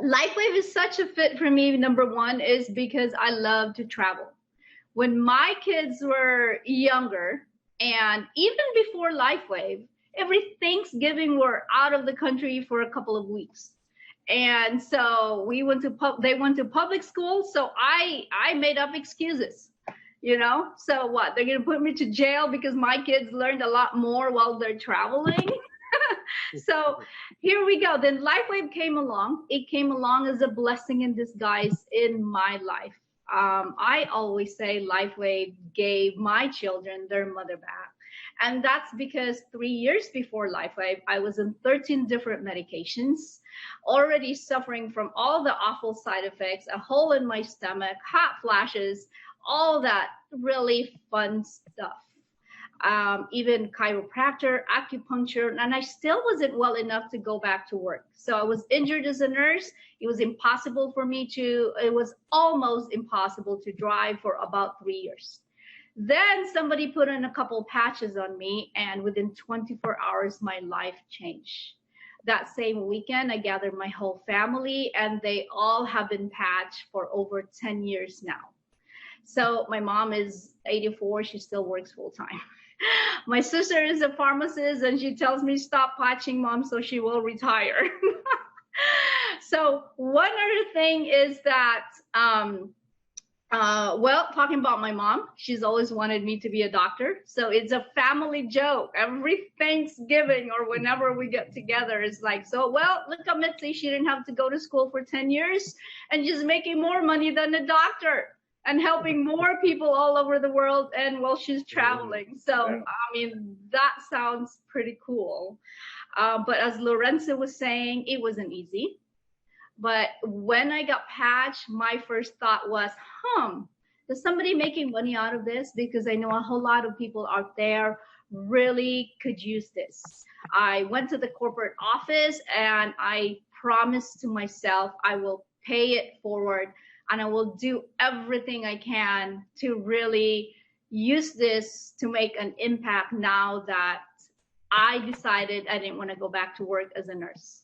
LifeWave is such a fit for me. Number one is because I love to travel. When my kids were younger, and even before LifeWave, every Thanksgiving we're out of the country for a couple of weeks. And so they went to public school. So I made up excuses, you know? So what, they're going to put me to jail because my kids learned a lot more while they're traveling. So here we go. Then LifeWave came along. It came along as a blessing in disguise in my life. I always say LifeWave gave my children their mother back. And that's because 3 years before LifeWave, I was on 13 different medications, already suffering from all the awful side effects, a hole in my stomach, hot flashes, all that really fun stuff. Even chiropractor, acupuncture, and I still wasn't well enough to go back to work. So I was injured as a nurse. It was impossible for me it was almost impossible to drive for about 3 years. Then somebody put in a couple patches on me, and within 24 hours, my life changed. That same weekend, I gathered my whole family, and they all have been patched for over 10 years now. So my mom is 84. She still works full time. My sister is a pharmacist, and she tells me, stop patching, Mom, so she will retire. So one other thing is that, well, talking about my mom, she's always wanted me to be a doctor. So it's a family joke. Every Thanksgiving or whenever we get together, it's like, so, well, look at Mitzi. She didn't have to go to school for 10 years and she's making more money than a doctor and helping more people all over the world, and while she's traveling. So, I mean, that sounds pretty cool. But as Lorenzo was saying, it wasn't easy. But when I got patched, my first thought was, is somebody making money out of this? Because I know a whole lot of people out there really could use this. I went to the corporate office and I promised to myself I will pay it forward, and I will do everything I can to really use this to make an impact now that I decided I didn't want to go back to work as a nurse.